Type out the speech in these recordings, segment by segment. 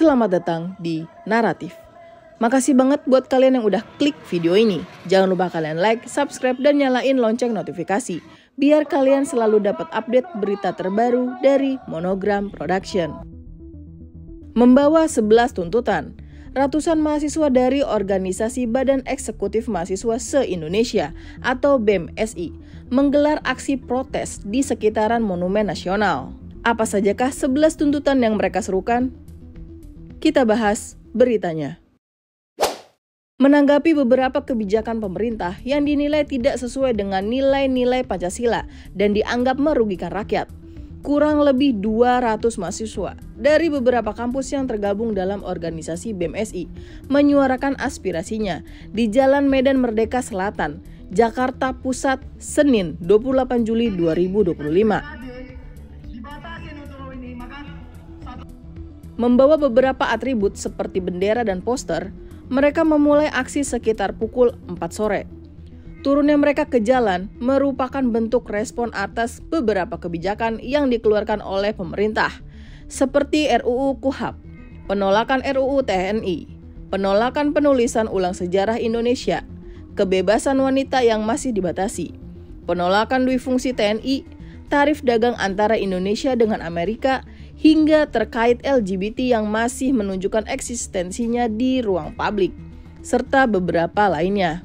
Selamat datang di Naratif. Makasih banget buat kalian yang udah klik video ini. Jangan lupa kalian like, subscribe, dan nyalain lonceng notifikasi. Biar kalian selalu dapat update berita terbaru dari Monogram Production. Membawa 11 tuntutan. Ratusan mahasiswa dari Organisasi Badan Eksekutif Mahasiswa se-Indonesia atau BEM-SI menggelar aksi protes di sekitaran Monumen Nasional. Apa sajakah 11 tuntutan yang mereka serukan? Kita bahas beritanya. Menanggapi beberapa kebijakan pemerintah yang dinilai tidak sesuai dengan nilai-nilai Pancasila dan dianggap merugikan rakyat, kurang lebih 200 mahasiswa dari beberapa kampus yang tergabung dalam organisasi BEM-SI menyuarakan aspirasinya di Jalan Medan Merdeka Selatan, Jakarta Pusat, Senin 28 Juli 2025. Membawa beberapa atribut seperti bendera dan poster, mereka memulai aksi sekitar pukul 4 sore. Turunnya mereka ke jalan merupakan bentuk respon atas beberapa kebijakan yang dikeluarkan oleh pemerintah, seperti RUU KUHP, penolakan RUU TNI, penolakan penulisan ulang sejarah Indonesia, kebebasan wanita yang masih dibatasi, penolakan duifungsi TNI, tarif dagang antara Indonesia dengan Amerika, hingga terkait LGBT yang masih menunjukkan eksistensinya di ruang publik, serta beberapa lainnya.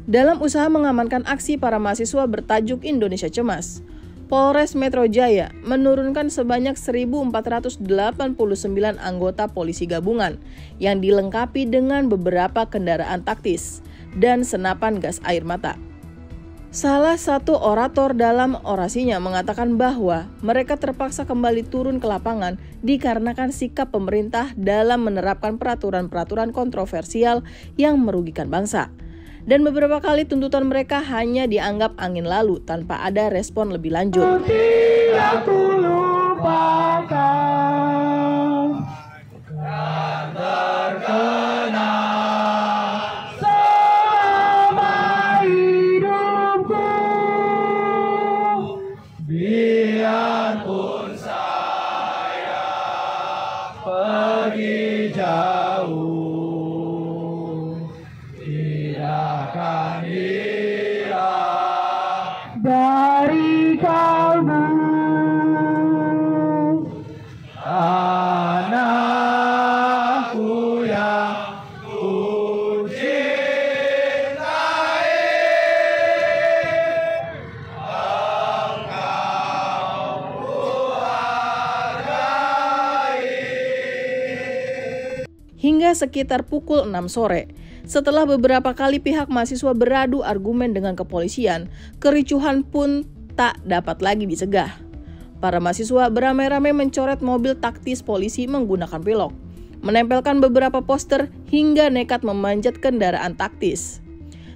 Dalam usaha mengamankan aksi para mahasiswa bertajuk Indonesia Cemas, Polres Metro Jaya menurunkan sebanyak 1.489 anggota polisi gabungan yang dilengkapi dengan beberapa kendaraan taktis dan senapan gas air mata. Salah satu orator dalam orasinya mengatakan bahwa mereka terpaksa kembali turun ke lapangan dikarenakan sikap pemerintah dalam menerapkan peraturan-peraturan kontroversial yang merugikan bangsa. Dan beberapa kali tuntutan mereka hanya dianggap angin lalu tanpa ada respon lebih lanjut. Tidak kulupakan dan terkenal. Biarpun saya pergi jauh, tidak akan hilang dari kalbu. Anakku yang ku cintai, hingga sekitar pukul 6 sore. Setelah beberapa kali pihak mahasiswa beradu argumen dengan kepolisian, kericuhan pun tak dapat lagi dicegah. Para mahasiswa beramai-ramai mencoret mobil taktis polisi menggunakan pilok, menempelkan beberapa poster hingga nekat memanjat kendaraan taktis.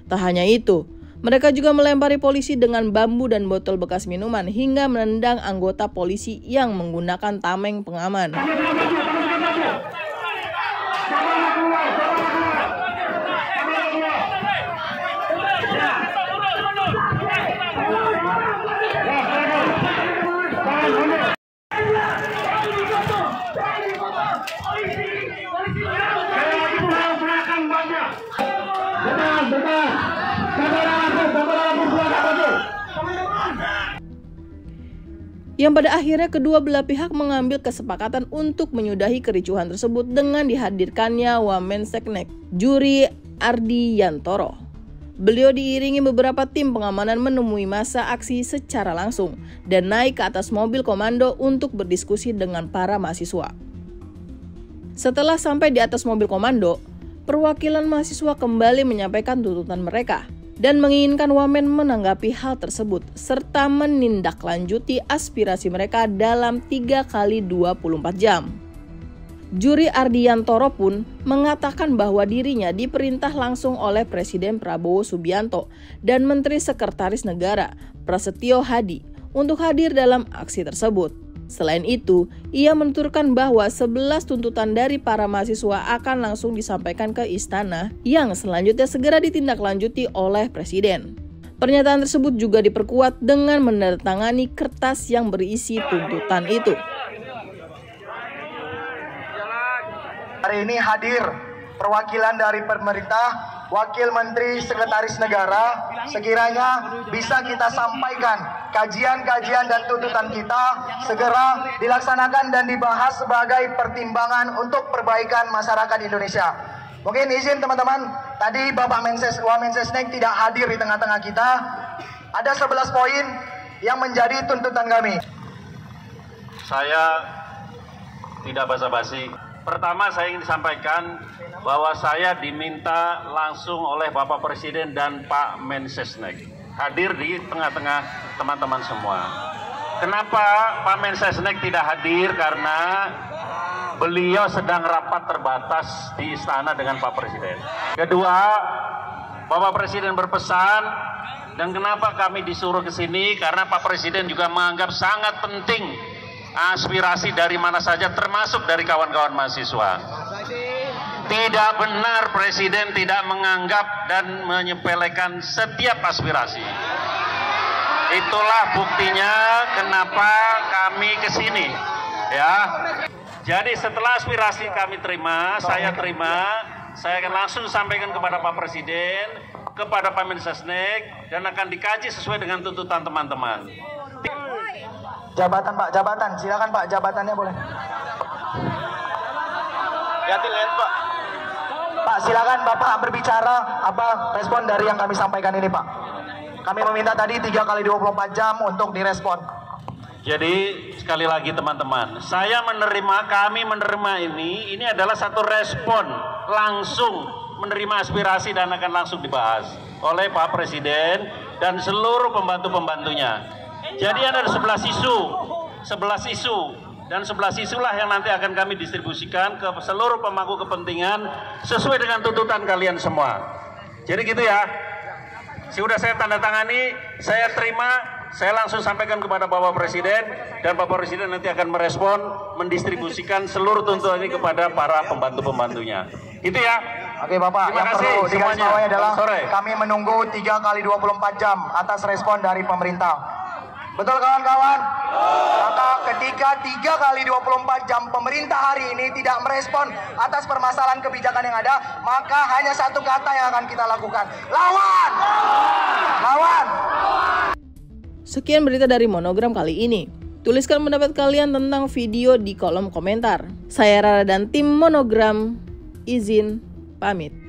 Tak hanya itu, mereka juga melempari polisi dengan bambu dan botol bekas minuman hingga menendang anggota polisi yang menggunakan tameng pengaman. Yang pada akhirnya kedua belah pihak mengambil kesepakatan untuk menyudahi kericuhan tersebut dengan dihadirkannya Wamenseknek Juri Ardiyantoro. Beliau diiringi beberapa tim pengamanan menemui massa aksi secara langsung dan naik ke atas mobil komando untuk berdiskusi dengan para mahasiswa. Setelah sampai di atas mobil komando, perwakilan mahasiswa kembali menyampaikan tuntutan mereka dan menginginkan Wamen menanggapi hal tersebut serta menindaklanjuti aspirasi mereka dalam 3 kali 24 jam. Juri Ardiyantoro pun mengatakan bahwa dirinya diperintah langsung oleh Presiden Prabowo Subianto dan Menteri Sekretaris Negara Prasetyo Hadi untuk hadir dalam aksi tersebut. Selain itu, ia menuturkan bahwa 11 tuntutan dari para mahasiswa akan langsung disampaikan ke istana yang selanjutnya segera ditindaklanjuti oleh Presiden. Pernyataan tersebut juga diperkuat dengan menandatangani kertas yang berisi tuntutan itu. Hari ini hadir perwakilan dari pemerintah, Wakil Menteri Sekretaris Negara, sekiranya bisa kita sampaikan kajian-kajian dan tuntutan kita segera dilaksanakan dan dibahas sebagai pertimbangan untuk perbaikan masyarakat Indonesia. Mungkin izin teman-teman, tadi Bapak Wamensesnek tidak hadir di tengah-tengah kita. Ada 11 poin yang menjadi tuntutan kami. Saya tidak basa-basi. Pertama, saya ingin sampaikan bahwa saya diminta langsung oleh Bapak Presiden dan Pak Mensesnek hadir di tengah-tengah teman-teman semua. Kenapa Pak Mensesnek tidak hadir? Karena beliau sedang rapat terbatas di istana dengan Pak Presiden. Kedua, Bapak Presiden berpesan, dan kenapa kami disuruh ke sini? Karena Pak Presiden juga menganggap sangat penting aspirasi dari mana saja, termasuk dari kawan-kawan mahasiswa. Tidak benar Presiden tidak menganggap dan menyepelekan setiap aspirasi. Itulah buktinya kenapa kami ke sini, ya. Jadi setelah aspirasi kami terima, saya akan langsung sampaikan kepada Pak Presiden, kepada Pak Mensesnek, dan akan dikaji sesuai dengan tuntutan teman-teman. Jabatan Pak, jabatan. Silakan Pak, jabatannya boleh. Lihat Pak. Pak, silakan Bapak berbicara apa respon dari yang kami sampaikan ini Pak. Kami meminta tadi 3 kali 24 jam untuk direspon. Jadi sekali lagi teman-teman, kami menerima ini adalah satu respon langsung menerima aspirasi dan akan langsung dibahas oleh Pak Presiden dan seluruh pembantu-pembantunya. Jadi ada 11 isu. Dan 11 isulah yang nanti akan kami distribusikan ke seluruh pemangku kepentingan sesuai dengan tuntutan kalian semua. Jadi gitu ya. Sudah saya tanda tangani, saya terima, saya langsung sampaikan kepada Bapak Presiden, dan Bapak Presiden nanti akan merespon, mendistribusikan seluruh tuntutan ini kepada para pembantu-pembantunya. Itu ya. Oke Bapak, terima yang kasih perlu digarisbawahi adalah kami menunggu 3 kali 24 jam atas respon dari pemerintah. Betul kawan-kawan? Maka ketika 3 kali 24 jam pemerintah hari ini tidak merespon atas permasalahan kebijakan yang ada, maka hanya satu kata yang akan kita lakukan. Lawan! Lawan! Sekian berita dari Monogram kali ini. Tuliskan pendapat kalian tentang video di kolom komentar. Saya Rara dan tim Monogram izin pamit.